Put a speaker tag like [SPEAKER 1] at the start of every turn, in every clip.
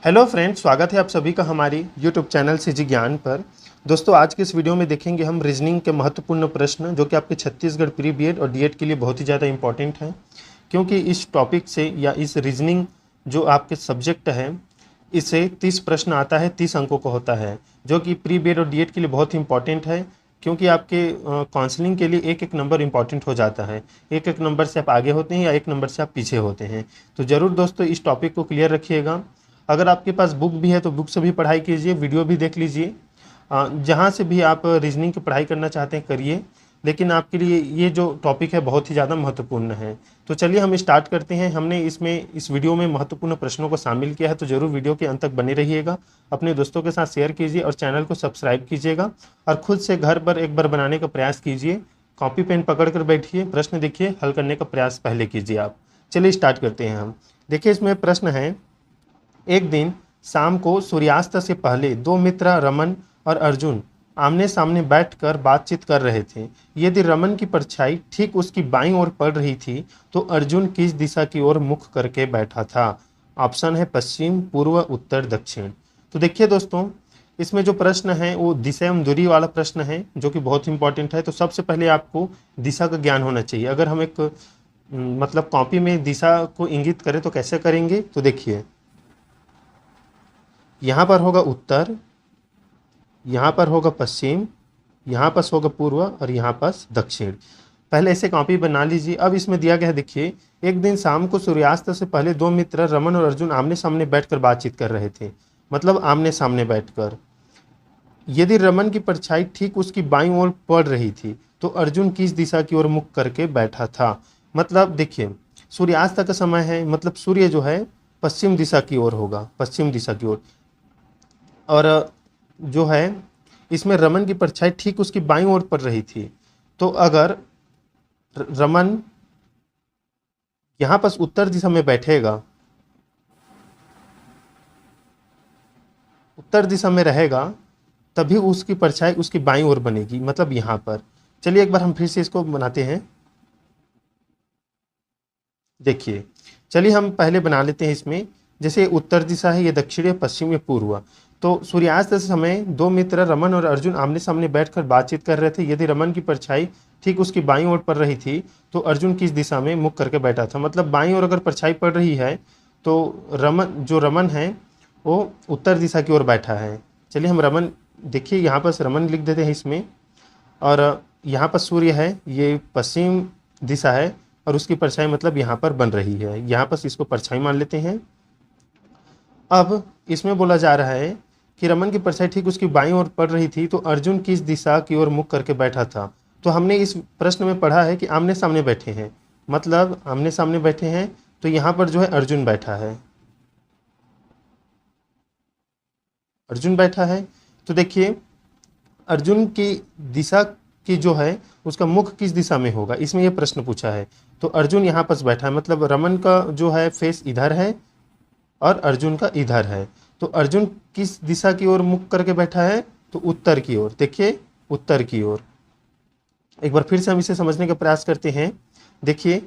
[SPEAKER 1] Hello friends, स्वागत है आप सभी का हमारी यूट्यूब चैनल सीजी ज्ञान पर। दोस्तों, आज के इस वीडियो में देखेंगे हम रीजनिंग के महत्वपूर्ण प्रश्न जो कि आपके छत्तीसगढ़ प्री बीएड और डीएड के लिए बहुत ही ज़्यादा इंपॉर्टेंट हैं, क्योंकि इस टॉपिक से या इस रीजनिंग जो आपके सब्जेक्ट है इससे 30 प्रश्न आता है, 30 अंकों का होता है, जो कि प्री बीएड और डीएड के लिए बहुत ही इंपॉर्टेंट है। क्योंकि आपके काउंसलिंग के लिए एक एक नंबर इंपॉर्टेंट हो जाता है, एक एक नंबर से आप आगे होते हैं या एक नंबर से आप पीछे होते हैं। तो ज़रूर दोस्तों इस टॉपिक को क्लियर रखिएगा। अगर आपके पास बुक भी है तो बुक से भी पढ़ाई कीजिए, वीडियो भी देख लीजिए, जहाँ से भी आप रीजनिंग की पढ़ाई करना चाहते हैं करिए, लेकिन आपके लिए ये जो टॉपिक है बहुत ही ज़्यादा महत्वपूर्ण है। तो चलिए हम स्टार्ट करते हैं। हमने इस वीडियो में महत्वपूर्ण प्रश्नों को शामिल किया है, तो ज़रूर वीडियो के अंत तक बने रहिएगा। अपने दोस्तों के साथ शेयर कीजिए और चैनल को सब्सक्राइब कीजिएगा और खुद से घर पर एक बार बनाने का प्रयास कीजिए। कॉपी पेन पकड़ कर बैठिए, प्रश्न देखिए, हल करने का प्रयास पहले कीजिए आप। चलिए स्टार्ट करते हैं हम। देखिए इसमें प्रश्न है, एक दिन शाम को सूर्यास्त से पहले दो मित्र रमन और अर्जुन आमने सामने बैठकर बातचीत कर रहे थे। यदि रमन की परछाई ठीक उसकी बाईं ओर पड़ रही थी तो अर्जुन किस दिशा की ओर मुख करके बैठा था? ऑप्शन है पश्चिम, पूर्व, उत्तर, दक्षिण। तो देखिए दोस्तों, इसमें जो प्रश्न है वो दिशा एवं दूरी वाला प्रश्न है, जो कि बहुत इंपॉर्टेंट है। तो सबसे पहले आपको दिशा का ज्ञान होना चाहिए। अगर हम एक मतलब कॉपी में दिशा को इंगित करें तो कैसे करेंगे? तो देखिए, यहाँ पर होगा उत्तर, यहाँ पर होगा पश्चिम, यहाँ पर होगा पूर्व और यहाँ पर दक्षिण। पहले ऐसे कॉपी बना लीजिए। अब इसमें दिया गया है, देखिए, एक दिन शाम को सूर्यास्त से पहले दो मित्र रमन और अर्जुन आमने सामने बैठकर बातचीत कर रहे थे। मतलब आमने सामने बैठकर। यदि रमन की परछाई ठीक उसकी बाईं ओर पड़ रही थी तो अर्जुन किस दिशा की ओर मुख करके बैठा था? मतलब देखिए, सूर्यास्त का समय है, मतलब सूर्य जो है पश्चिम दिशा की ओर होगा, पश्चिम दिशा की ओर। और जो है इसमें रमन की परछाई ठीक उसकी बाईं ओर पड़ रही थी, तो अगर रमन यहाँ पर उत्तर दिशा में बैठेगा, उत्तर दिशा में रहेगा, तभी उसकी परछाई उसकी बाईं ओर बनेगी, मतलब यहाँ पर। चलिए एक बार हम फिर से इसको बनाते हैं। देखिए, चलिए हम पहले बना लेते हैं इसमें। जैसे उत्तर दिशा है, ये दक्षिण, पश्चिम, या पूर्व। तो सूर्यास्त समय दो मित्र रमन और अर्जुन आमने सामने बैठकर बातचीत कर रहे थे। यदि रमन की परछाई ठीक उसकी बाईं ओर पड़ रही थी तो अर्जुन किस दिशा में मुख करके बैठा था? मतलब बाईं ओर अगर परछाई पड़ रही है तो रमन है वो उत्तर दिशा की ओर बैठा है। चलिए हम रमन, देखिए यहाँ पर रमन लिख देते हैं इसमें, और यहाँ पर सूर्य है, ये पश्चिम दिशा है और उसकी परछाई मतलब यहाँ पर बन रही है। यहाँ पर इसको परछाई मान लेते हैं। अब इसमें बोला जा रहा है कि रमन की परछाई ठीक उसकी बाईं ओर पड़ रही थी तो अर्जुन किस दिशा की ओर मुख करके बैठा था? तो हमने इस प्रश्न में पढ़ा है कि आमने सामने बैठे हैं, मतलब आमने सामने बैठे हैं, तो यहाँ पर जो है अर्जुन बैठा है, अर्जुन बैठा है। तो देखिए, अर्जुन की दिशा की जो है उसका मुख किस दिशा में होगा, इसमें यह प्रश्न पूछा है। तो अर्जुन यहाँ पर बैठा है, मतलब रमन का जो है फेस इधर है और अर्जुन का इधर है। तो अर्जुन किस दिशा की ओर मुख करके बैठा है? तो उत्तर की ओर। देखिए, उत्तर की ओर। एक बार फिर से हम इसे समझने का प्रयास करते हैं। देखिए,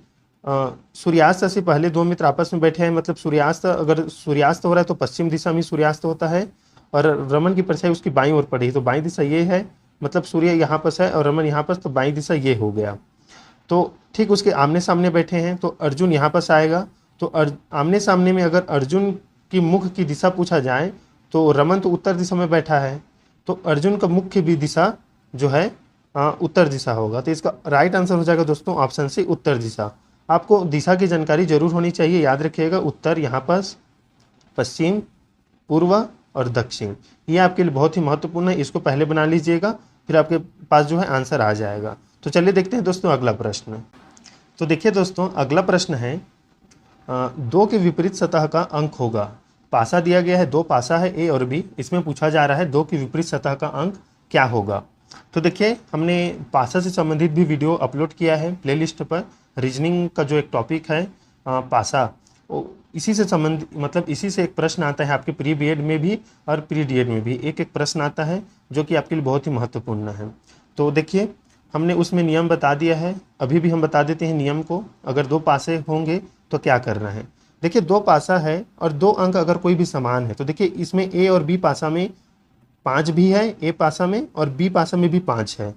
[SPEAKER 1] सूर्यास्त से पहले दो मित्र आपस में बैठे हैं, मतलब सूर्यास्त, अगर सूर्यास्त हो रहा है तो पश्चिम दिशा में सूर्यास्त होता है, और रमन की परछाई उसकी बाईं ओर पड़ी, तो बाईं दिशा ये है, मतलब सूर्य यहाँ पर है और रमन यहाँ पर, तो बाईं दिशा ये हो गया। तो ठीक उसके आमने सामने बैठे हैं तो अर्जुन यहाँ पर आएगा। तो आमने सामने में अगर अर्जुन की मुख की दिशा पूछा जाए तो रमन तो उत्तर दिशा में बैठा है, तो अर्जुन का मुख्य भी दिशा जो है उत्तर दिशा होगा। तो इसका राइट आंसर हो जाएगा दोस्तों ऑप्शन सी, उत्तर दिशा। आपको दिशा की जानकारी जरूर होनी चाहिए, याद रखिएगा। उत्तर यहाँ पर, पश्चिम, पूर्व और दक्षिण, ये आपके लिए बहुत ही महत्वपूर्ण है। इसको पहले बना लीजिएगा, फिर आपके पास जो है आंसर आ जाएगा। तो चलिए देखते हैं दोस्तों अगला प्रश्न। तो देखिए दोस्तों, अगला प्रश्न है, दो के विपरीत सतह का अंक होगा। पासा दिया गया है, दो पासा है ए और बी, इसमें पूछा जा रहा है दो की विपरीत सतह का अंक क्या होगा। तो देखिए, हमने पासा से संबंधित भी वीडियो अपलोड किया है प्लेलिस्ट पर। रीजनिंग का जो एक टॉपिक है पासा, इसी से संबंधित, मतलब इसी से एक प्रश्न आता है आपके प्री बीएड में भी और प्री डीएड में भी एक एक प्रश्न आता है, जो कि आपके लिए बहुत ही महत्वपूर्ण है। तो देखिए, हमने उसमें नियम बता दिया है, अभी भी हम बता देते हैं नियम को। अगर दो पासे होंगे तो क्या करना है। देखिए दो पासा है और दो अंक अगर कोई भी समान है तो देखिए इसमें ए और बी पासा में 5 भी है, ए पासा में, और बी पासा में भी 5 है।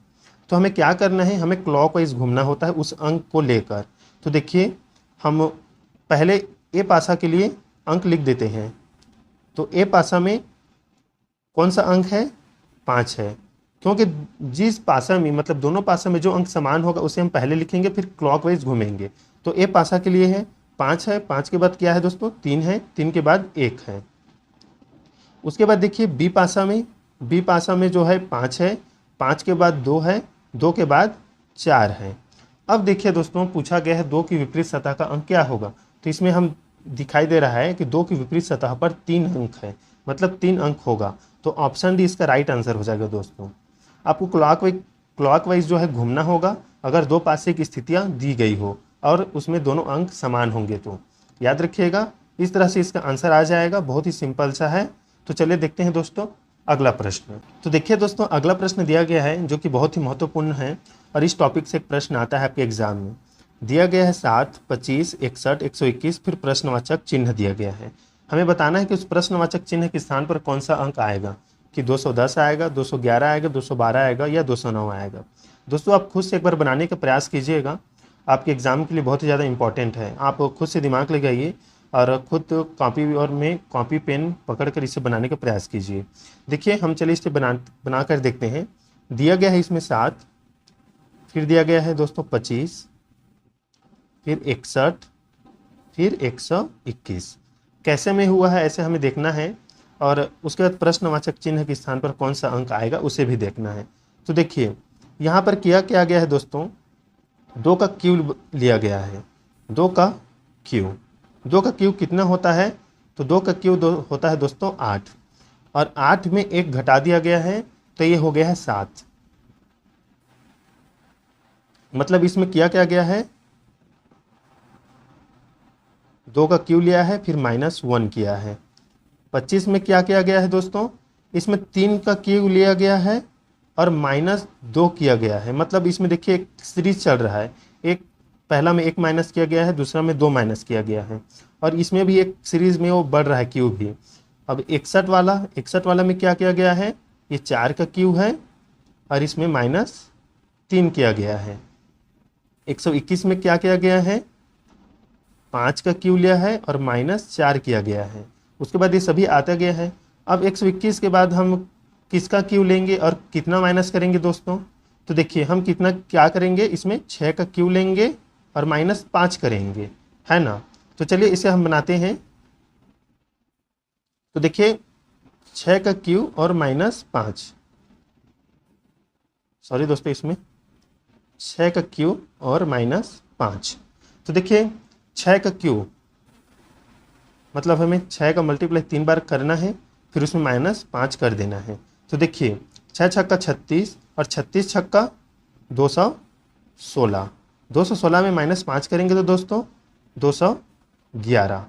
[SPEAKER 1] तो हमें क्या करना है, हमें क्लॉकवाइज घूमना होता है उस अंक को लेकर। तो देखिए हम पहले ए पासा के लिए अंक लिख देते हैं। तो ए पासा में कौन सा अंक है, 5 है, क्योंकि जिस पासा में मतलब दोनों पासा में जो अंक समान होगा उसे हम पहले लिखेंगे फिर क्लॉकवाइज घूमेंगे। तो ए पासा के लिए है 5 है, 5 के बाद क्या है दोस्तों 3 है, 3 के बाद 1 है। उसके बाद देखिए बी पासा में जो है 5 है, 5 के बाद 2 है, 2 के बाद 4 है। अब देखिए दोस्तों पूछा गया है 2 की विपरीत सतह का अंक क्या होगा। तो इसमें हम दिखाई दे रहा है कि 2 की विपरीत सतह पर 3 अंक है, मतलब 3 अंक होगा। तो ऑप्शन डी इसका राइट आंसर हो जाएगा दोस्तों। आपको क्लॉकवाइज जो है घूमना होगा अगर दो पासे की स्थितियाँ दी गई हो और उसमें दोनों अंक समान होंगे तो याद रखिएगा। इस तरह से इसका आंसर आ जाएगा, बहुत ही सिंपल सा है। तो चलिए देखते हैं दोस्तों अगला प्रश्न। तो देखिए दोस्तों अगला प्रश्न दिया गया है जो कि बहुत ही महत्वपूर्ण है और इस टॉपिक से एक प्रश्न आता है आपके एग्जाम में। दिया गया है 7, 25, 61, 121, फिर प्रश्नवाचक चिन्ह दिया गया है। हमें बताना है कि उस प्रश्नवाचक चिन्ह के स्थान पर कौन सा अंक आएगा, कि 210 आएगा, 211 आएगा, 212 आएगा या 209 आएगा। दोस्तों आप खुद से एक बार बनाने का प्रयास कीजिएगा, आपके एग्ज़ाम के लिए बहुत ही ज़्यादा इंपॉर्टेंट है। आप खुद से दिमाग लगाइए और खुद कॉपी पेन पकड़कर इसे बनाने का प्रयास कीजिए। देखिए हम चलिए इसे बना कर देखते हैं। दिया गया है इसमें 7, फिर दिया गया है दोस्तों 25, फिर 61, फिर 121। कैसे में हुआ है ऐसे हमें देखना है और उसके बाद प्रश्नवाचक चिन्ह के स्थान पर कौन सा अंक आएगा उसे भी देखना है। तो देखिए यहाँ पर क्या गया है दोस्तों, 2 का क्यूब लिया गया है। 2 का क्यूब कितना होता है, तो 2 का क्यूब होता है दोस्तों 8, और 8 में 1 घटा दिया गया है तो ये हो गया है 7। मतलब इसमें क्या गया है, 2 का क्यूब लिया है फिर -1 किया है। 25 में क्या किया गया है दोस्तों, इसमें 3 का क्यूब लिया गया है और -2 किया गया है। मतलब इसमें देखिए एक सीरीज चल रहा है, एक पहला में 1 माइनस किया गया है, दूसरा में 2 माइनस किया गया है, और इसमें भी एक सीरीज में वो बढ़ रहा है क्यूब भी। अब 61 वाला में क्या किया गया है, ये 4 का क्यूब है और इसमें -3 किया गया है। 121 में क्या किया गया है, 5 का क्यूब लिया है और -4 किया गया है। उसके बाद ये सभी आता गया है। अब 121 के बाद हम किसका क्यूब लेंगे और कितना माइनस करेंगे दोस्तों, तो देखिए हम क्या करेंगे, इसमें 6 का क्यूब लेंगे और -5 करेंगे, है ना। तो चलिए इसे हम बनाते हैं। तो देखिए 6 का क्यूब और -5, सॉरी दोस्तों, इसमें 6 का क्यूब और -5। तो देखिए 6 का क्यूब मतलब हमें 6 का मल्टीप्लाई 3 बार करना है, फिर उसमें -5 कर देना है। तो देखिए 6 छक्का 36 और 36 छक्का 216, 216 में -5 करेंगे तो दोस्तों 211।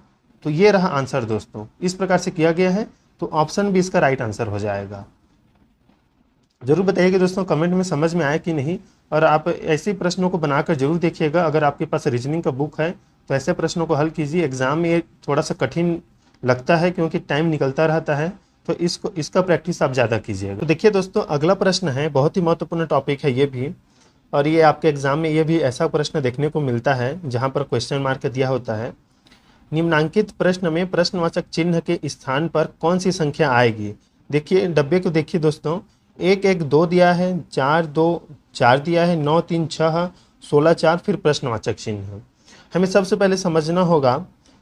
[SPEAKER 1] तो ये रहा आंसर दोस्तों, इस प्रकार से किया गया है। तो ऑप्शन भी इसका राइट आंसर हो जाएगा। जरूर बताइएगा दोस्तों कमेंट में समझ में आया कि नहीं, और आप ऐसे प्रश्नों को बनाकर जरूर देखिएगा। अगर आपके पास रीजनिंग का बुक है तो ऐसे प्रश्नों को हल कीजिए। एग्जाम में ये थोड़ा सा कठिन लगता है क्योंकि टाइम निकलता रहता है, तो इसका प्रैक्टिस आप ज़्यादा कीजिएगा। तो देखिए दोस्तों अगला प्रश्न है, बहुत ही महत्वपूर्ण टॉपिक है ये भी, और ये आपके एग्जाम में ये भी ऐसा प्रश्न देखने को मिलता है जहाँ पर क्वेश्चन मार्क दिया होता है। निम्नांकित प्रश्न में प्रश्नवाचक चिन्ह के स्थान पर कौन सी संख्या आएगी। देखिए डब्बे को देखिए दोस्तों, 1 1 2 दिया है, 4 2 4 दिया है, 9 3 6, 16 4, फिर प्रश्नवाचक चिन्ह। हमें सबसे पहले समझना होगा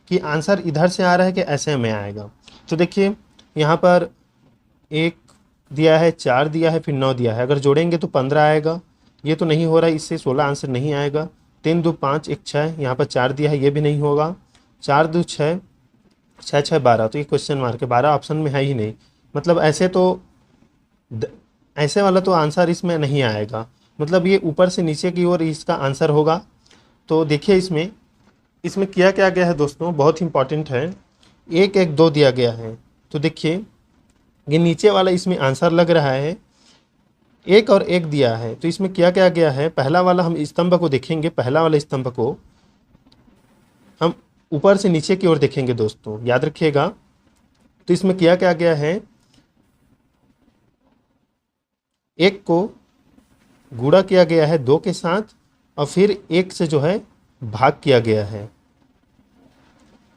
[SPEAKER 1] कि आंसर इधर से आ रहा है कि ऐसे में आएगा। तो देखिए यहाँ पर 1 दिया है, 4 दिया है, फिर 9 दिया है, अगर जोड़ेंगे तो 15 आएगा। ये तो नहीं हो रहा है, इससे 16 आंसर नहीं आएगा। 3 2 5 1 6, यहाँ पर 4 दिया है, ये भी नहीं होगा। 4 2 6, 6 6 12, तो ये क्वेश्चन मार्क है, 12 ऑप्शन में है ही नहीं। मतलब ऐसे वाला तो आंसर इसमें नहीं आएगा, मतलब ये ऊपर से नीचे की ओर इसका आंसर होगा। तो देखिए इसमें क्या गया है दोस्तों, बहुत इंपॉर्टेंट है। 1 1 2 दिया गया है, तो देखिए ये नीचे वाला इसमें आंसर लग रहा है। 1 और 1 दिया है, तो इसमें क्या गया है, पहला वाला हम स्तंभ को देखेंगे, पहला वाला स्तंभ को हम ऊपर से नीचे की ओर देखेंगे दोस्तों, याद रखिएगा। तो इसमें किया क्या गया है, एक को गुणा किया गया है 2 के साथ और फिर 1 से जो है भाग किया गया है।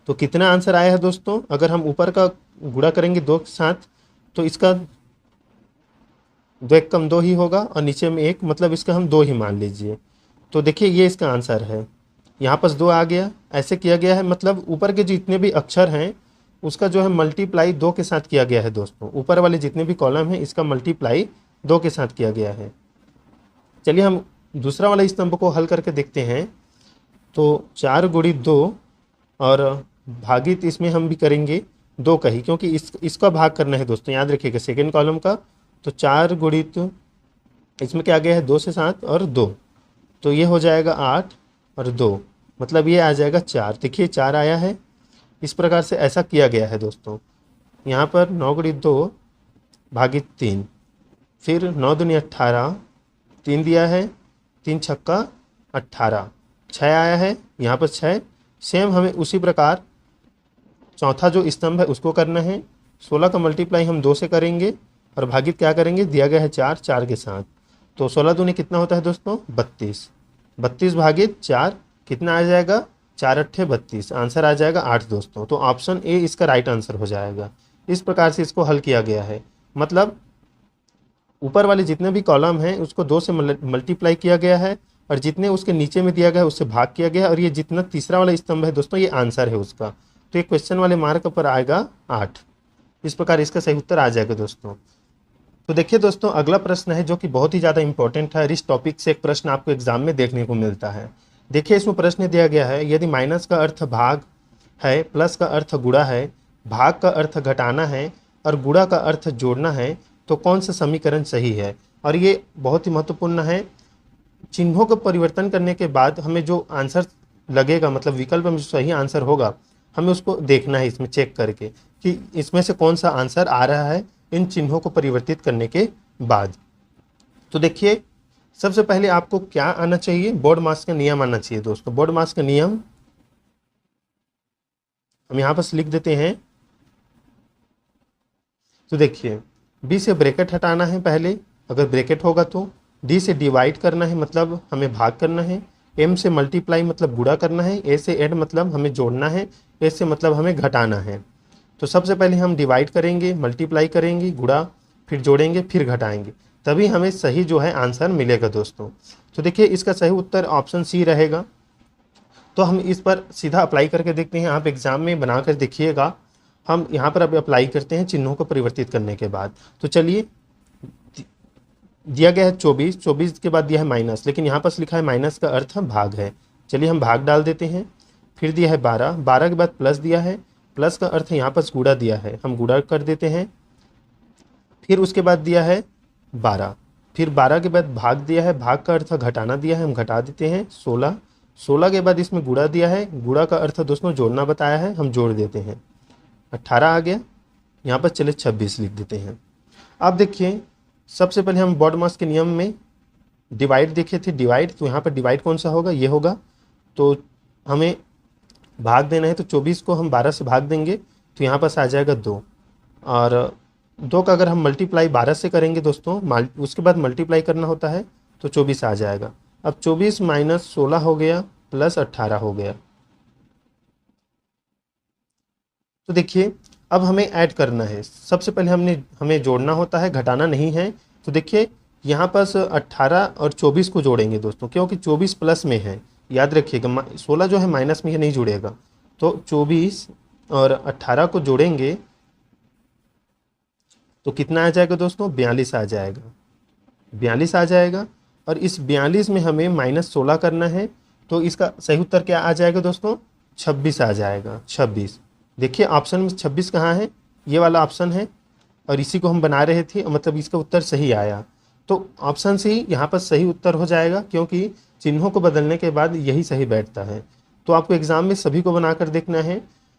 [SPEAKER 1] तो कितना आंसर आया है दोस्तों, अगर हम ऊपर का गुणा करेंगे 2 के साथ तो इसका 2 एक कम 2 ही होगा और नीचे में 1, मतलब इसका हम 2 ही मान लीजिए। तो देखिए ये इसका आंसर है, यहाँ पास 2 आ गया। ऐसे किया गया है, मतलब ऊपर के जितने भी अक्षर हैं उसका जो है मल्टीप्लाई 2 के साथ किया गया है दोस्तों। ऊपर वाले जितने भी कॉलम हैं इसका मल्टीप्लाई 2 के साथ किया गया है। चलिए हम दूसरा वाला स्तंभ को हल करके देखते हैं। तो 4 गुणित 2 और भागित इसमें हम भी करेंगे 2 का ही, क्योंकि इसका भाग करना है दोस्तों, याद रखिएगा सेकेंड कॉलम का। तो 4 गुणित इसमें क्या आ गया है 2 से 7 और 2, तो ये हो जाएगा 8 और 2, मतलब ये आ जाएगा 4। देखिए 4 आया है। इस प्रकार से ऐसा किया गया है दोस्तों। यहाँ पर 9 गुणित 2 भागित 3, फिर 9 दूनी 18, 3 दिया है, 3 छक्का 18, 6 आया है, यहाँ पर 6। सेम हमें उसी प्रकार चौथा जो स्तंभ है उसको करना है। 16 का मल्टीप्लाई हम 2 से करेंगे और भागित क्या करेंगे, दिया गया है 4, 4 के साथ। तो 16 दूनी कितना होता है दोस्तों 32, 32 भागित 4 कितना आ जाएगा, 4 अट्ठे 32, आंसर आ जाएगा 8 दोस्तों। तो ऑप्शन ए इसका राइट आंसर हो जाएगा। इस प्रकार से इसको हल किया गया है, मतलब ऊपर वाले जितने भी कॉलम हैं उसको 2 से मल्टीप्लाई किया गया है और जितने उसके नीचे में दिया गया है उससे भाग किया गया है, और ये जितना तीसरा वाला स्तंभ है दोस्तों ये आंसर है उसका। तो ये क्वेश्चन वाले मार्क पर आएगा 8। इस प्रकार इसका सही उत्तर आ जाएगा दोस्तों। तो देखिए दोस्तों अगला प्रश्न है जो कि बहुत ही ज़्यादा इंपॉर्टेंट है। इस टॉपिक से एक प्रश्न आपको एग्जाम में देखने को मिलता है। देखिए इसमें प्रश्न दिया गया है, यदि माइनस का अर्थ भाग है, प्लस का अर्थ गुणा है, भाग का अर्थ घटाना है और गुणा का अर्थ जोड़ना है, तो कौन सा समीकरण सही है। और ये बहुत ही महत्वपूर्ण है। चिन्हों को परिवर्तन करने के बाद हमें जो आंसर लगेगा, मतलब विकल्प में जो सही आंसर होगा, हमें उसको देखना है इसमें चेक करके कि इसमें से कौन सा आंसर आ रहा है इन चिन्हों को परिवर्तित करने के बाद। तो देखिए सबसे पहले आपको क्या आना चाहिए, बोर्ड मास का नियम आना चाहिए दोस्तों। बोर्ड मास का नियम हम यहाँ पर लिख देते हैं। तो देखिए बी से ब्रैकेट हटाना है पहले, अगर ब्रैकेट होगा तो डी से डिवाइड करना है, मतलब हमें भाग करना है। एम से मल्टीप्लाई मतलब गुणा करना है। ए से ऐड मतलब हमें जोड़ना है। ए से मतलब हमें घटाना है। तो सबसे पहले हम डिवाइड करेंगे, मल्टीप्लाई करेंगे, गुणा, फिर जोड़ेंगे, फिर घटाएंगे, तभी हमें सही जो है आंसर मिलेगा दोस्तों। तो देखिए इसका सही उत्तर ऑप्शन सी रहेगा। तो हम इस पर सीधा अप्लाई करके देखते हैं, आप एग्जाम में बना कर देखिएगा। हम यहाँ पर अभी अप्लाई करते हैं चिन्हों को परिवर्तित करने के बाद। तो चलिए दिया गया है 24, 24 के बाद दिया है माइनस, लेकिन यहाँ पर लिखा है माइनस का अर्थ भाग है। चलिए हम भाग डाल देते हैं। फिर दिया है 12, 12 के बाद प्लस दिया है, प्लस का अर्थ यहाँ पर गुणा दिया है, हम गुणा कर देते हैं। फिर उसके बाद दिया है 12, फिर 12 के बाद भाग दिया है, भाग का अर्थ घटाना दिया है, हम घटा देते हैं। 16, 16 के बाद इसमें गुणा दिया है, गुणा का अर्थ दोस्तों जोड़ना बताया है, हम जोड़ देते हैं। 18 आ गया, यहाँ पर चले 26 लिख देते हैं। अब देखिए सबसे पहले हम बॉड मास के नियम में डिवाइड देखे थे, डिवाइड, तो यहाँ पर डिवाइड कौन सा होगा, ये होगा। तो हमें भाग देना है, तो 24 को हम 12 से भाग देंगे तो यहाँ पास आ जाएगा 2, और 2 का अगर हम मल्टीप्लाई 12 से करेंगे दोस्तों, उसके बाद मल्टीप्लाई करना होता है, तो 24 आ जाएगा। अब 24 माइनस 16 हो गया, प्लस 18 हो गया। तो देखिए अब हमें ऐड करना है। सबसे पहले हमें जोड़ना होता है, घटाना नहीं है। तो देखिए यहाँ पास 18 और 24 को जोड़ेंगे दोस्तों, क्योंकि 24 प्लस में है, याद रखिएगा। 16 जो है माइनस में, ये नहीं जुड़ेगा। तो 24 और 18 को जोड़ेंगे तो कितना आ जाएगा दोस्तों, 42 आ जाएगा, 42 आ जाएगा। और इस 42 में हमें माइनस 16 करना है, तो इसका सही उत्तर क्या आ जाएगा दोस्तों, 26 आ जाएगा, 26। देखिए ऑप्शन में 26 कहाँ है, ये वाला ऑप्शन है, और इसी को हम बना रहे थे, मतलब इसका उत्तर सही आया। तो ऑप्शन सी यहाँ पर सही उत्तर हो जाएगा, क्योंकि चिन्हों को बदलने के बाद यही सही बैठता है। तो आपको एग्जाम में सभी को बनाकर देखना है।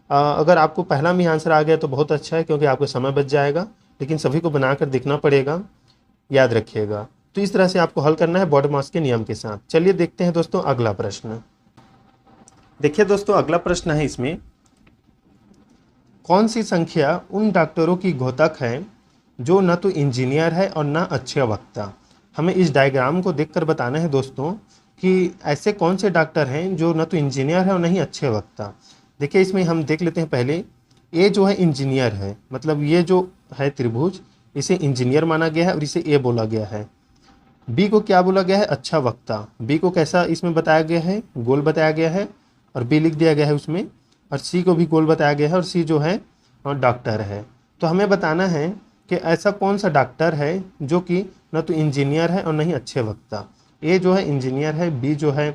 [SPEAKER 1] अगर आपको पहला में आंसर आ गया तो बहुत अच्छा है, क्योंकि आपको समय बच जाएगा, लेकिन सभी को बनाकर देखना पड़ेगा, याद रखिएगा। तो इस तरह से आपको हल करना है बॉड मास के नियम के साथ। चलिए देखते हैं दोस्तों अगला प्रश्न। देखिए दोस्तों, अगला प्रश्न है इसमें, कौन सी संख्या उन डॉक्टरों की घोतक है जो न तो इंजीनियर है और न अच्छे वक्ता। हमें इस डायग्राम को देखकर बताना है दोस्तों कि ऐसे कौन से डॉक्टर हैं जो न तो इंजीनियर है और न ही अच्छे वक्ता। देखिए इसमें हम देख लेते हैं पहले, ए जो है इंजीनियर है, मतलब ये जो है त्रिभुज, इसे इंजीनियर माना गया है और इसे ए बोला गया है। बी को क्या बोला गया है, अच्छा वक्ता। बी को कैसा इसमें बताया गया है, गोल बताया गया है और बी लिख दिया गया है उसमें। और सी को भी गोल बताया गया है और सी जो है डॉक्टर है। तो हमें बताना है कि ऐसा कौन सा डॉक्टर है जो कि न तो इंजीनियर है और न ही अच्छे वक्ता। ए जो है इंजीनियर है, बी जो है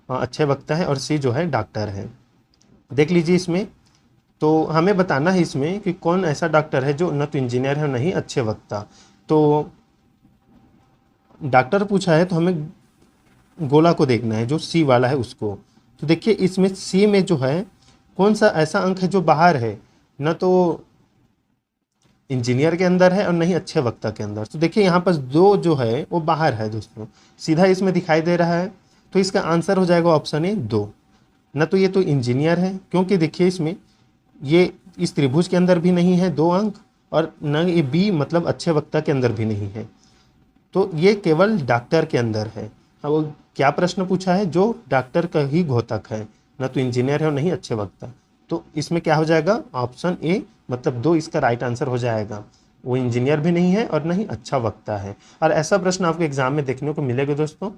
[SPEAKER 1] अच्छे वक्ता है और सी जो है डॉक्टर है। देख लीजिए इसमें, तो हमें बताना है इसमें कि कौन ऐसा डॉक्टर है जो न तो इंजीनियर है और न ही अच्छे वक्ता। तो डॉक्टर पूछा है तो हमें गोला को देखना है, जो सी वाला है उसको। तो देखिए इसमें सी में जो है कौन सा ऐसा अंक है जो बाहर है, न तो इंजीनियर के अंदर है और न ही अच्छे वक्ता के अंदर। तो देखिए यहाँ पर दो जो है वो बाहर है दोस्तों, सीधा इसमें दिखाई दे रहा है। तो इसका आंसर हो जाएगा ऑप्शन ए 2। न तो ये तो इंजीनियर है, क्योंकि देखिए इसमें ये इस त्रिभुज के अंदर भी नहीं है 2 अंक, और न ये बी मतलब अच्छे वक्ता के अंदर भी नहीं है। तो ये केवल डॉक्टर के अंदर है। अब क्या प्रश्न पूछा है, जो डॉक्टर का ही घोतक है, न तो इंजीनियर है और नहीं अच्छे वक्ता। तो इसमें क्या हो जाएगा, ऑप्शन ए मतलब 2 इसका राइट आंसर हो जाएगा। वो इंजीनियर भी नहीं है और नहीं अच्छा वक्ता है। और ऐसा प्रश्न आपको एग्जाम में देखने को मिलेगा दोस्तों।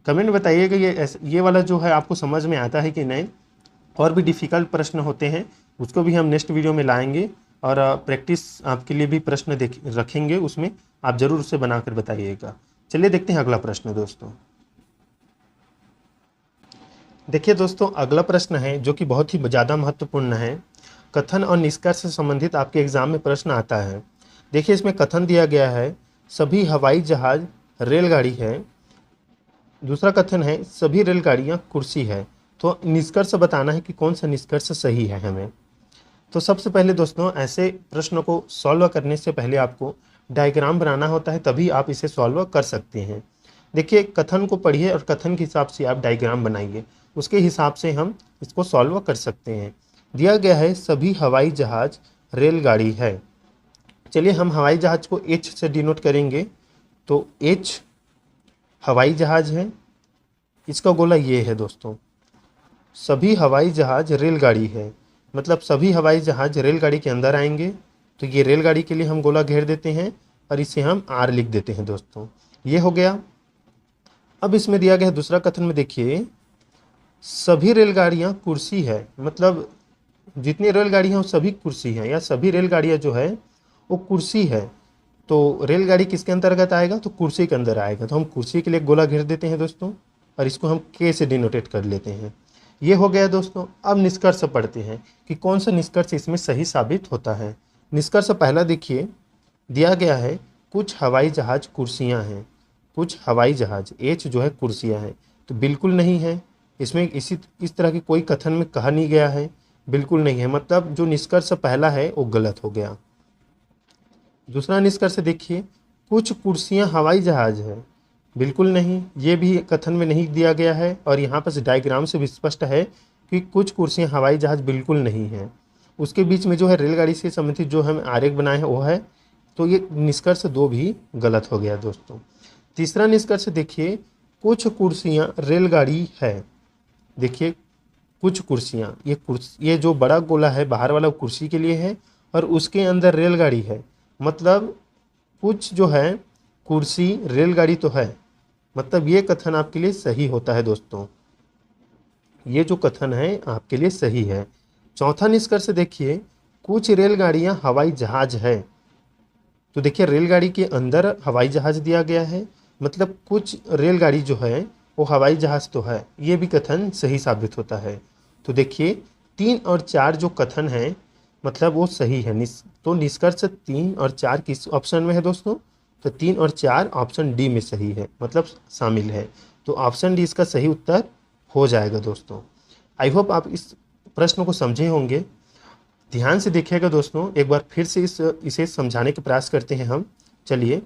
[SPEAKER 1] कमेंट बताइएगा ये वाला जो है आपको समझ में आता है कि नहीं। और भी डिफ़िकल्ट प्रश्न होते हैं, उसको भी हम नेक्स्ट वीडियो में लाएंगे और प्रैक्टिस आपके लिए भी प्रश्न रखेंगे, उसमें आप ज़रूर उसे बनाकर बताइएगा। चलिए देखते हैं अगला प्रश्न दोस्तों। देखिए दोस्तों, अगला प्रश्न है जो कि बहुत ही ज़्यादा महत्वपूर्ण है। कथन और निष्कर्ष से संबंधित आपके एग्जाम में प्रश्न आता है। देखिए इसमें कथन दिया गया है, सभी हवाई जहाज रेलगाड़ी है। दूसरा कथन है, सभी रेलगाड़ियाँ कुर्सी है। तो निष्कर्ष बताना है कि कौन सा निष्कर्ष सही है हमें। तो सबसे पहले दोस्तों, ऐसे प्रश्न को सॉल्व करने से पहले आपको डायग्राम बनाना होता है, तभी आप इसे सॉल्व कर सकते हैं। देखिए कथन को पढ़िए और कथन के हिसाब से आप डायग्राम बनाइए, उसके हिसाब से हम इसको सॉल्व कर सकते हैं। दिया गया है सभी हवाई जहाज रेलगाड़ी है। चलिए हम हवाई जहाज को एच से डिनोट करेंगे। तो एच हवाई जहाज है, इसका गोला ये है दोस्तों। सभी हवाई जहाज रेलगाड़ी है, मतलब सभी हवाई जहाज रेलगाड़ी के अंदर आएंगे। तो ये रेलगाड़ी के लिए हम गोला घेर देते हैं और इसे हम आर लिख देते हैं दोस्तों। ये हो गया। अब इसमें दिया गया है दूसरा कथन में, देखिए सभी रेलगाड़ियाँ कुर्सी है, मतलब जितनी रेलगाड़ियाँ वो सभी कुर्सी हैं, या सभी रेलगाड़ियाँ जो है वो कुर्सी है। तो रेलगाड़ी किसके अंतर्गत आएगा, तो कुर्सी के अंदर आएगा। तो हम कुर्सी के लिए गोला घेर देते हैं दोस्तों और इसको हम के से डिनोटेट कर लेते हैं। ये हो गया दोस्तों। अब निष्कर्ष पढ़ते हैं कि कौन सा निष्कर्ष इसमें सही साबित होता है। निष्कर्ष पहला देखिए, दिया गया है कुछ हवाई जहाज कुर्सियां हैं। कुछ हवाई जहाज, एच जो है कुर्सियां हैं, तो बिल्कुल नहीं है। इसमें इस तरह की कोई कथन में कहा नहीं गया है, बिल्कुल नहीं है, मतलब जो निष्कर्ष पहला है वो गलत हो गया। दूसरा निष्कर्ष देखिए, कुछ कुर्सियां हवाई जहाज है, बिल्कुल नहीं, ये भी कथन में नहीं दिया गया है। और यहाँ पर डायग्राम से भी स्पष्ट है कि कुछ कुर्सियाँ हवाई जहाज बिल्कुल नहीं है। उसके बीच में जो है रेलगाड़ी से संबंधित जो हम आरेख बनाए हैं वो है। तो ये निष्कर्ष 2 भी गलत हो गया दोस्तों। तीसरा निष्कर्ष देखिए, कुछ कुर्सियाँ रेलगाड़ी है। देखिए कुछ कुर्सियाँ, ये जो बड़ा गोला है बाहर वाला कुर्सी के लिए है और उसके अंदर रेलगाड़ी है, मतलब कुछ जो है कुर्सी रेलगाड़ी तो है, मतलब ये कथन आपके लिए सही होता है दोस्तों। ये जो कथन है आपके लिए सही है। चौथा निष्कर्ष देखिए, कुछ रेलगाड़ियां हवाई जहाज है। तो देखिए रेलगाड़ी के अंदर हवाई जहाज दिया गया है, मतलब कुछ रेलगाड़ी जो है वो हवाई जहाज तो है, ये भी कथन सही साबित होता है। तो देखिए 3 और 4 जो कथन है मतलब वो सही है। तो निष्कर्ष 3 और 4 किस ऑप्शन में है दोस्तों, तो 3 और 4 ऑप्शन डी में सही है, मतलब शामिल है। तो ऑप्शन डी इसका सही उत्तर हो जाएगा दोस्तों। आई होप आप इस प्रश्न को समझे होंगे। ध्यान से देखिएगा दोस्तों, एक बार फिर से इसे समझाने का प्रयास करते हैं हम। चलिए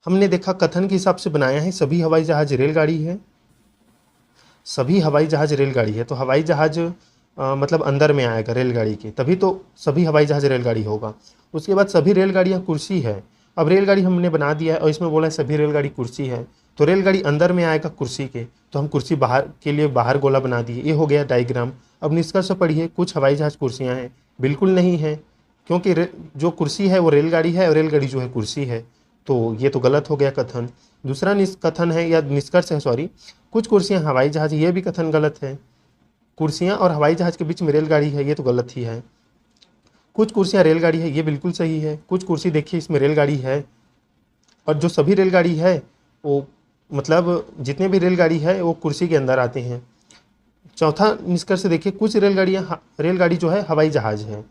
[SPEAKER 1] हमने देखा कथन के हिसाब से बनाया है, सभी हवाई जहाज रेलगाड़ी है, सभी हवाई जहाज रेलगाड़ी है, तो हवाई जहाज मतलब अंदर में आएगा रेलगाड़ी के, तभी तो सभी हवाई जहाज रेलगाड़ी होगा। उसके बाद सभी रेलगाड़ियाँ कुर्सी है। अब रेलगाड़ी हमने बना दिया है और इसमें बोला है सभी रेलगाड़ी कुर्सी है, तो रेलगाड़ी अंदर में आएगा कुर्सी के, तो हम कुर्सी बाहर के लिए बाहर गोला बना दिए। ये हो गया डायग्राम। अब निष्कर्ष पढ़िए, कुछ हवाई जहाज कुर्सियाँ हैं, बिल्कुल नहीं है, क्योंकि जो कुर्सी है वो रेलगाड़ी है और रेलगाड़ी जो है कुर्सी है, तो ये तो गलत हो गया कथन। दूसरा कथन है या निष्कर्ष है, सॉरी, कुछ कुर्सियाँ हवाई जहाज, ये भी कथन गलत है। कुर्सियाँ और हवाई जहाज के बीच में रेलगाड़ी है, ये तो गलत ही है। कुछ कुर्सियाँ रेलगाड़ी है, ये बिल्कुल सही है। कुछ कुर्सी देखिए इसमें रेलगाड़ी है, और जो सभी रेलगाड़ी है वो मतलब जितने भी रेलगाड़ी है वो कुर्सी के अंदर आते हैं। चौथा निष्कर्ष देखिए, कुछ रेलगाड़ी जो है हवाई जहाज है।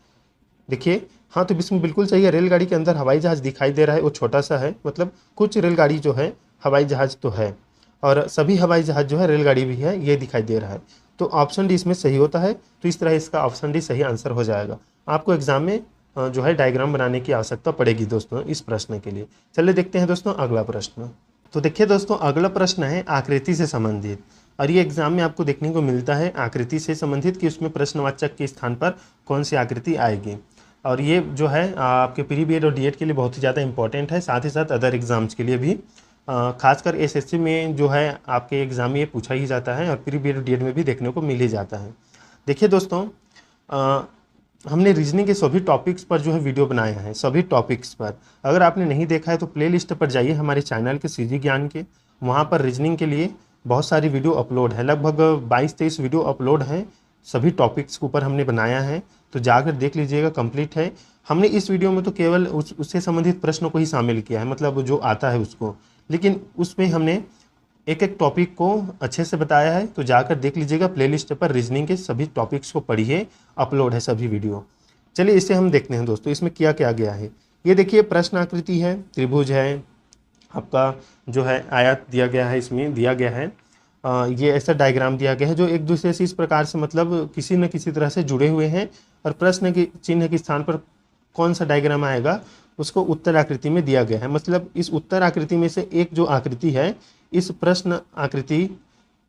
[SPEAKER 1] देखिए हाँ, तो इसमें बिल्कुल सही है, रेलगाड़ी के अंदर हवाई जहाज दिखाई दे रहा है, वो छोटा सा है, मतलब कुछ रेलगाड़ी जो है हवाई जहाज तो है, और सभी हवाई जहाज जो है रेलगाड़ी भी है, ये दिखाई दे रहा है। तो ऑप्शन डी इसमें सही होता है। तो इस तरह इसका ऑप्शन डी सही आंसर हो जाएगा। आपको एग्जाम में जो है डायग्राम बनाने की आवश्यकता पड़ेगी दोस्तों इस प्रश्न के लिए। चलिए देखते हैं दोस्तों अगला प्रश्न। तो देखिए दोस्तों, अगला प्रश्न है आकृति से संबंधित, और ये एग्जाम में आपको देखने को मिलता है आकृति से संबंधित कि उसमें प्रश्नवाचक के स्थान पर कौन सी आकृति आएगी। और ये जो है आपके प्री बीएड और डीएड के लिए बहुत ही ज़्यादा इंपॉर्टेंट है, साथ ही साथ अदर एग्जाम्स के लिए भी, खासकर एसएससी में जो है आपके एग्ज़ाम में ये पूछा ही जाता है, और प्री बीएड और डीएड में भी देखने को मिल ही जाता है। देखिए दोस्तों, हमने रीजनिंग के सभी टॉपिक्स पर जो है वीडियो बनाया है, सभी टॉपिक्स पर। अगर आपने नहीं देखा है तो प्लेलिस्ट पर जाइए हमारे चैनल के सीजी ज्ञान के, वहाँ पर रीजनिंग के लिए बहुत सारी वीडियो अपलोड है, लगभग 22-23 वीडियो अपलोड हैं, सभी टॉपिक्स के ऊपर हमने बनाया है, तो जाकर देख लीजिएगा, कंप्लीट है। हमने इस वीडियो में तो केवल उससे संबंधित प्रश्नों को ही शामिल किया है, मतलब जो आता है उसको, लेकिन उसमें हमने एक एक टॉपिक को अच्छे से बताया है, तो जाकर देख लीजिएगा प्लेलिस्ट पर, रीजनिंग के सभी टॉपिक्स को पढ़िए, अपलोड है सभी वीडियो। चलिए इसे हम देखते हैं दोस्तों, इसमें क्या क्या गया है। ये देखिए प्रश्न आकृति है, त्रिभुज है, आपका जो है आयत दिया गया है, इसमें दिया गया है ये ऐसा डायग्राम दिया गया है जो एक दूसरे से इस प्रकार से मतलब किसी न किसी तरह से जुड़े हुए हैं, और प्रश्न के चिन्ह के स्थान पर कौन सा डायग्राम आएगा उसको उत्तर आकृति में दिया गया है। मतलब इस उत्तर आकृति में से एक जो आकृति है, इस प्रश्न आकृति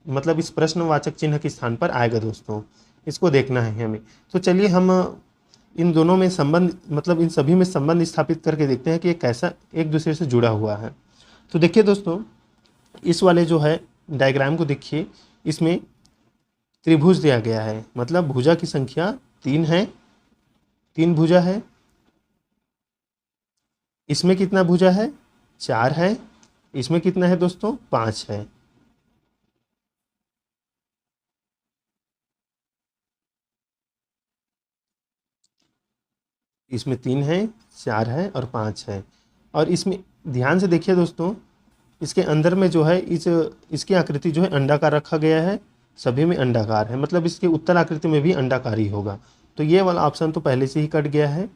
[SPEAKER 1] मतलब इस प्रश्नवाचक चिन्ह के स्थान पर आएगा दोस्तों, इसको देखना है हमें। तो चलिए हम इन दोनों में संबंध, मतलब इन सभी में संबंध स्थापित करके देखते हैं कि ये कैसा एक दूसरे से जुड़ा हुआ है। तो देखिए दोस्तों, इस वाले जो है डायग्राम को देखिए, इसमें त्रिभुज दिया गया है, मतलब भुजा की संख्या 3 है, 3 भुजा है। इसमें कितना भुजा है? 4 है। इसमें कितना है दोस्तों? 5 है। इसमें 3 है, 4 है और 5 है। और इसमें ध्यान से देखिए दोस्तों, इसके अंदर में जो है इसकी आकृति जो है अंडाकार रखा गया है, सभी में अंडाकार है, मतलब इसके उत्तर आकृति में भी अंडाकार ही होगा। तो ये वाला ऑप्शन तो पहले से ही कट गया है,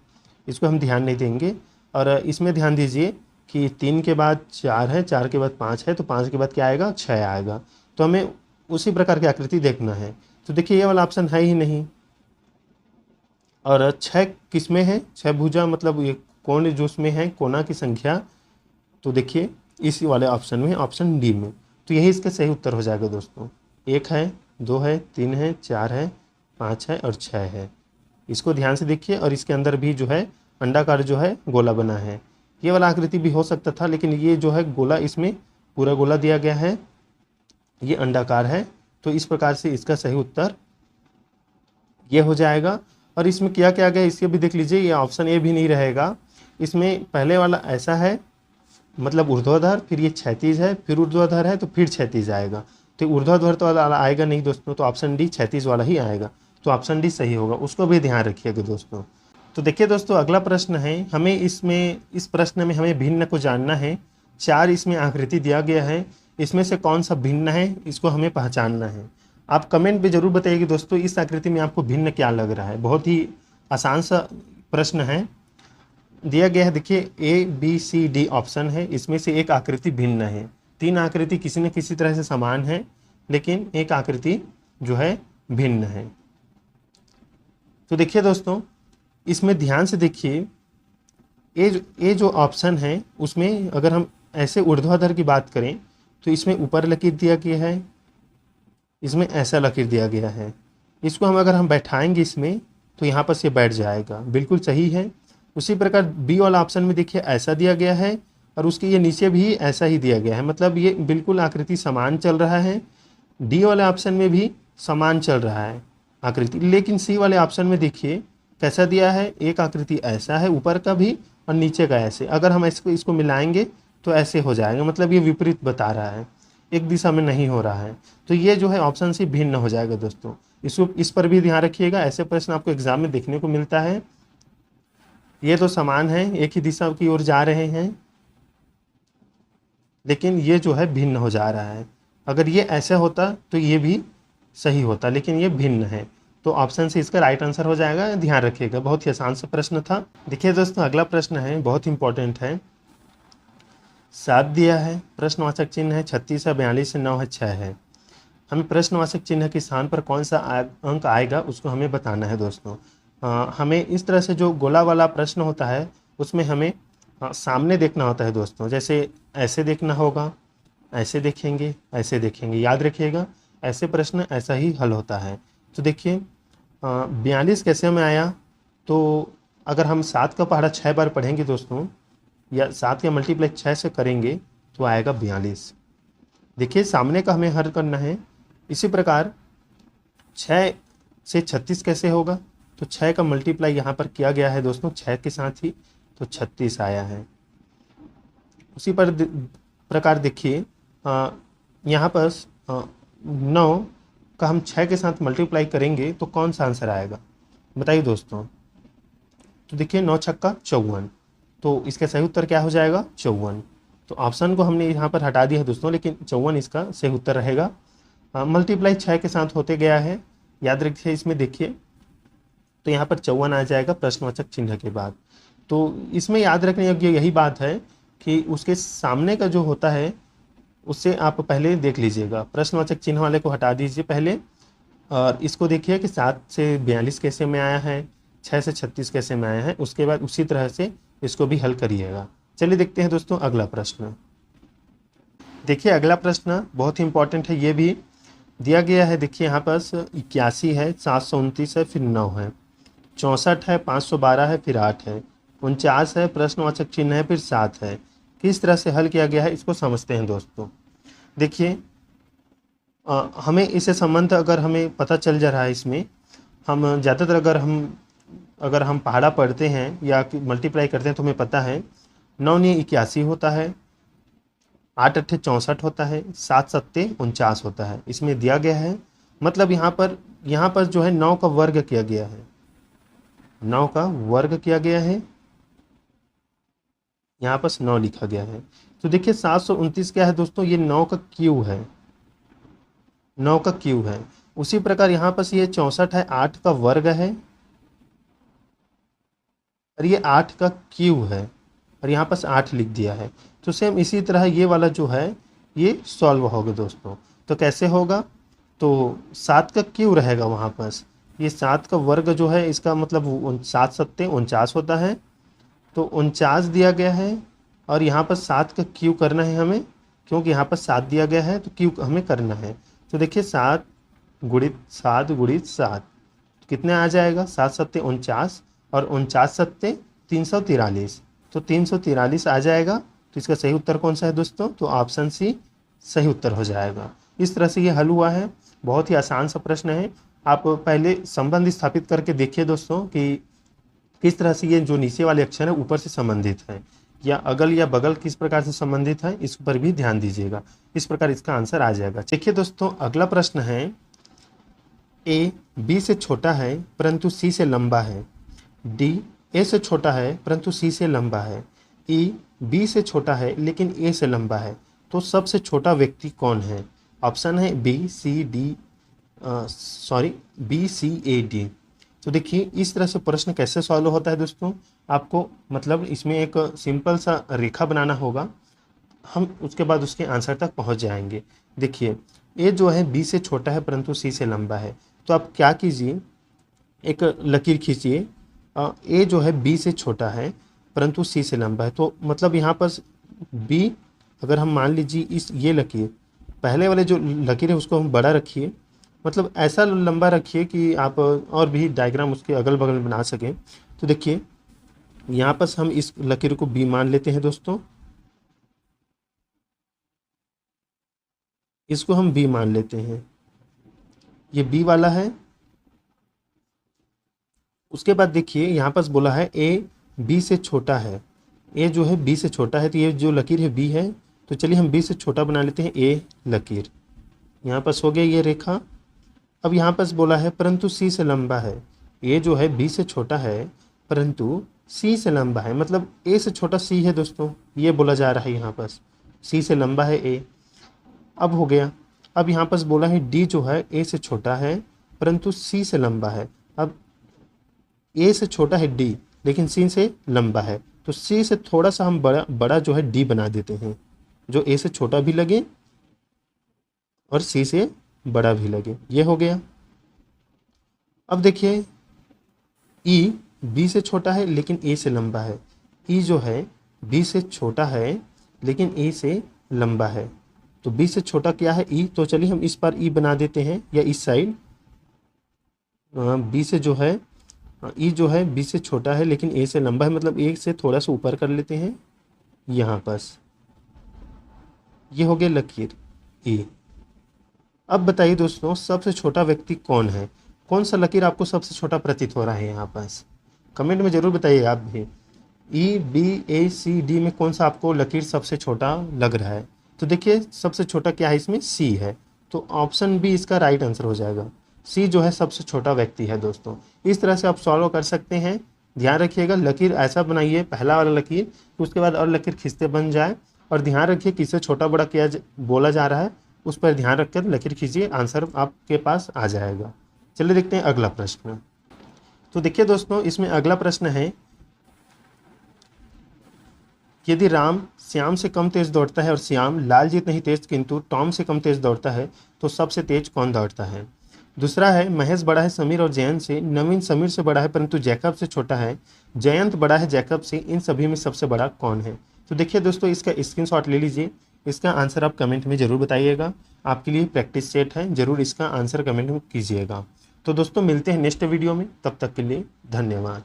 [SPEAKER 1] इसको हम ध्यान नहीं देंगे। और इसमें ध्यान दीजिए कि 3 के बाद 4 है, 4 के बाद 5 है, तो 5 के बाद क्या आएगा? 6 आएगा। तो हमें उसी प्रकार की आकृति देखना है। तो देखिए ये वाला ऑप्शन है ही नहीं। और 6 किस में है? 6 भुजा, मतलब ये कोण जो उसमें है, कोना की संख्या, तो देखिए इसी वाले ऑप्शन में, ऑप्शन डी में। तो यही इसका सही उत्तर हो जाएगा दोस्तों। 1 है, 2 है, 3 है, 4 है, 5 है और 6 है। इसको ध्यान से देखिए, और इसके अंदर भी जो है अंडाकार जो है गोला बना है। ये वाला आकृति भी हो सकता था, लेकिन ये जो है गोला, इसमें पूरा गोला दिया गया है, ये अंडाकार है। तो इस प्रकार से इसका सही उत्तर ये हो जाएगा। और इसमें क्या क्या गया इसके भी देख लीजिए, ये ऑप्शन ए भी नहीं रहेगा। इसमें पहले वाला ऐसा है, मतलब ऊर्ध्वाधर, फिर ये क्षैतिज है, फिर ऊर्ध्वाधर है, तो फिर क्षैतिज आएगा। तो ऊर्ध्वाधर तो वाला आएगा नहीं दोस्तों, तो ऑप्शन डी क्षैतिज वाला ही आएगा। तो ऑप्शन डी सही होगा, उसको भी ध्यान रखिएगा दोस्तों। तो देखिए दोस्तों, अगला प्रश्न है, हमें इस प्रश्न में हमें भिन्न को जानना है। 4 इसमें आकृति दिया गया है, इसमें से कौन सा भिन्न है, इसको हमें पहचानना है। आप कमेंट में जरूर बताइए दोस्तों, इस आकृति में आपको भिन्न क्या लग रहा है। बहुत ही आसान सा प्रश्न है, दिया गया है। देखिए A B C D option है, इसमें से एक आकृति भिन्न है। 3 आकृति किसी न किसी तरह से समान है, लेकिन एक आकृति जो है भिन्न है। तो देखिए दोस्तों, इसमें ध्यान से देखिए, ए जो ऑप्शन है उसमें अगर हम ऐसे ऊर्ध्वाधर की बात करें तो इसमें ऊपर लकीर दिया गया है, इसमें ऐसा लकीर दिया गया है। इसको अगर हम बैठाएंगे इसमें तो यहाँ पर ये बैठ जाएगा, बिल्कुल सही है। उसी प्रकार बी वाला ऑप्शन में देखिए ऐसा दिया गया है और उसके ये नीचे भी ऐसा ही दिया गया है, मतलब ये बिल्कुल आकृति समान चल रहा है। डी वाले ऑप्शन में भी समान चल रहा है आकृति, लेकिन सी वाले ऑप्शन में देखिए कैसा दिया है, एक आकृति ऐसा है ऊपर का भी और नीचे का ऐसे। अगर हम इसको मिलाएंगे तो ऐसे हो जाएगा, मतलब ये विपरीत बता रहा है, एक दिशा में नहीं हो रहा है। तो ये जो है ऑप्शन सी भिन्न हो जाएगा दोस्तों। इस पर भी ध्यान रखिएगा, ऐसे प्रश्न आपको एग्जाम में देखने को मिलता है। ये तो समान है, एक ही दिशा की ओर जा रहे हैं, लेकिन ये जो है भिन्न हो जा रहा है। अगर ये ऐसा होता तो ये भी सही होता, लेकिन ये भिन्न है। तो ऑप्शन से इसका राइट आंसर हो जाएगा, ध्यान रखिएगा। बहुत ही आसान सा प्रश्न था। देखिए दोस्तों अगला प्रश्न है, बहुत इंपॉर्टेंट है। 7 दिया है, प्रश्नवाचक चिन्ह है 36 है, 42 है, 9 है, 6 है। हमें प्रश्नवाचक चिन्ह के स्थान पर कौन सा अंक आएगा उसको हमें बताना है दोस्तों। हमें इस तरह से जो गोला वाला प्रश्न होता है उसमें हमें सामने देखना होता है दोस्तों। जैसे ऐसे देखना होगा, ऐसे देखेंगे, ऐसे देखेंगे, याद रखिएगा ऐसे प्रश्न ऐसा ही हल होता है। तो देखिए 42 कैसे में आया, तो अगर हम 7 का पहाड़ा 6 बार पढ़ेंगे दोस्तों, या 7 का मल्टीप्लाई 6 से करेंगे तो आएगा 42। देखिए सामने का हमें हल करना है। इसी प्रकार 6 से 36 कैसे होगा, तो 6 का मल्टीप्लाई यहाँ पर किया गया है दोस्तों 6 के साथ ही, तो 36 आया है। उसी प्रकार देखिए यहाँ पर 9 का हम 6 के साथ मल्टीप्लाई करेंगे तो कौन सा आंसर आएगा बताइए दोस्तों। तो देखिए 9 छक्का 54, तो इसका सही उत्तर क्या हो जाएगा 54। तो ऑप्शन को हमने यहाँ पर हटा दिया है दोस्तों, लेकिन 54 इसका सही उत्तर रहेगा। मल्टीप्लाई 6 के साथ होते गया है, याद रखिए इसमें देखिए, तो यहाँ पर 54 आ जाएगा प्रश्नवाचक चिन्ह के बाद। तो इसमें याद रखने योग्य यही बात है कि उसके सामने का जो होता है उससे आप पहले देख लीजिएगा। प्रश्नवाचक चिन्ह वाले को हटा दीजिए पहले, और इसको देखिए कि 7 से 42 कैसे में आया है, 6 से 36 कैसे में आया है, उसके बाद उसी तरह से इसको भी हल करिएगा। चलिए देखते हैं दोस्तों अगला प्रश्न। देखिए अगला प्रश्न बहुत ही इंपॉर्टेंट है, ये भी दिया गया है। देखिए यहाँ पर 81 है, 729 है, फिर 9 है, 64 है, 512 है, फिर 8 है, 49 है, प्रश्नवाचक चिन्ह है, फिर 7 है। किस तरह से हल किया गया है इसको समझते हैं दोस्तों। देखिए हमें इससे संबंध अगर हमें पता चल जा रहा है, इसमें हम ज़्यादातर अगर हम पहाड़ा पढ़ते हैं या मल्टीप्लाई करते हैं तो हमें पता है 9 ने 81 होता है, 8 अट्ठे 64 होता है, 7 सत्ते 49 होता है। इसमें दिया गया है, मतलब यहाँ पर जो है 9 का वर्ग किया गया है, 9 का वर्ग किया गया है, यहाँ पर 9 लिखा गया है। तो देखिए 729 क्या है दोस्तों, ये 9 का क्यू है, 9 का क्यू है। उसी प्रकार यहाँ पर ये 64 है, 8 का वर्ग है, और ये 8 का क्यू है, और यहाँ पर 8 लिख दिया है। तो सेम इसी तरह ये वाला जो है ये सॉल्व होगा दोस्तों। तो कैसे होगा, तो 7 का क्यू रहेगा वहाँ पर, ये 7 का वर्ग जो है इसका मतलब 7 सत्ते 49 होता है, तो 49 दिया गया है, और यहाँ पर 7 का क्यू करना है हमें, क्योंकि यहाँ पर 7 दिया गया है तो क्यू हमें करना है। तो देखिए 7 गुणित 7 गुणित 7 कितने आ जाएगा, 7 सत्ते 49 और 49 सत्ते 343, तो 343 आ जाएगा। तो इसका सही उत्तर कौन सा है दोस्तों, तो ऑप्शन सी सही उत्तर हो जाएगा। इस तरह से ये हल हुआ है, बहुत ही आसान सा प्रश्न है। आप पहले संबंध स्थापित करके देखिए दोस्तों कि किस तरह से ये जो नीचे वाले अक्षर है ऊपर से संबंधित है, या अगल या बगल किस प्रकार से संबंधित है, इस पर भी ध्यान दीजिएगा। इस प्रकार इसका आंसर आ जाएगा। देखिए दोस्तों अगला प्रश्न है, ए बी से छोटा है परंतु सी से लंबा है, डी ए से छोटा है परंतु सी से लंबा है, ई बी से छोटा है लेकिन ए से लंबा है, तो सबसे छोटा व्यक्ति कौन है। ऑप्शन है बी सी ए डी। तो देखिए इस तरह से प्रश्न कैसे सॉल्व होता है दोस्तों, आपको मतलब इसमें एक सिंपल सा रेखा बनाना होगा, हम उसके बाद उसके आंसर तक पहुंच जाएंगे। देखिए ए जो है बी से छोटा है परंतु सी से लंबा है, तो आप क्या कीजिए, एक लकीर खींचिए, ए जो है बी से छोटा है परंतु सी से लंबा है, तो मतलब यहाँ पर बी अगर हम मान लीजिए इस ये लकीर, पहले वाले जो लकीर है उसको हम बड़ा रखिए, मतलब ऐसा लंबा रखिए कि आप और भी डायग्राम उसके अगल बगल बना सकें। तो देखिए यहाँ पर हम इस लकीर को बी मान लेते हैं दोस्तों, इसको हम बी मान लेते हैं, ये बी वाला है। उसके बाद देखिए यहाँ पर बोला है ए बी से छोटा है, ए जो है बी से छोटा है, तो ये जो लकीर है बी है, तो चलिए हम बी से छोटा बना लेते हैं ए लकीर। यहाँ पर हो गया ये रेखा। अब यहाँ पर बोला है परंतु सी से लंबा है, ए जो है बी से छोटा है परंतु सी से लंबा है, मतलब ए से छोटा सी है दोस्तों, ये बोला जा रहा है यहाँ पर, सी से लंबा है ए। अब हो गया। अब यहाँ पर बोला है डी जो है ए से छोटा है परंतु सी से लंबा है। अब ए से छोटा है डी लेकिन सी से लंबा है, तो सी से थोड़ा सा हम बड़ा जो है डी बना देते हैं, जो ए से छोटा भी लगे और सी से बड़ा भी लगे। ये हो गया। अब देखिए ई बी से छोटा है लेकिन ए से लंबा है, ई जो है बी से छोटा है लेकिन ए से लंबा है, तो बी से छोटा क्या है ई, तो चलिए हम इस पर ई बना देते हैं, या इस साइड बी से जो है ई जो है बी से छोटा है लेकिन ए से लंबा है, मतलब ए से थोड़ा सा ऊपर कर लेते हैं यहाँ पास। ये हो गया लकीर ई। अब बताइए दोस्तों सबसे छोटा व्यक्ति कौन है, कौन सा लकीर आपको सबसे छोटा प्रतीत हो रहा है यहाँ पास, कमेंट में जरूर बताइए आप भी। ई बी ए सी डी में कौन सा आपको लकीर सबसे छोटा लग रहा है, तो देखिए सबसे छोटा क्या है इसमें सी है, तो ऑप्शन बी इसका राइट आंसर हो जाएगा, सी जो है सबसे छोटा व्यक्ति है दोस्तों। इस तरह से आप सॉल्व कर सकते हैं। ध्यान रखिएगा लकीर ऐसा बनाइए पहला वाला लकीर, तो उसके बाद और लकीर खींचते बन जाए, और ध्यान रखिए किससे छोटा बड़ा क्या बोला जा रहा है उस पर ध्यान रखकर लकीर खींचिए, आंसर आपके पास आ जाएगा। चलिए देखते हैं अगला प्रश्न। तो देखिए दोस्तों इसमें अगला प्रश्न है, यदि राम श्याम से कम तेज दौड़ता है और श्याम लाल जितना ही तेज किंतु टॉम से कम तेज दौड़ता है, तो सबसे तेज कौन दौड़ता है। दूसरा है महेश बड़ा है समीर और जयंत से, नवीन समीर से बड़ा है परंतु जैकब से छोटा है, जयंत बड़ा है जैकब से, इन सभी में सबसे बड़ा कौन है। तो देखिए दोस्तों इसका स्क्रीनशॉट ले लीजिए, इसका आंसर आप कमेंट में ज़रूर बताइएगा, आपके लिए प्रैक्टिस सेट है, ज़रूर इसका आंसर कमेंट में कीजिएगा। तो दोस्तों मिलते हैं नेक्स्ट वीडियो में, तब तक के लिए धन्यवाद।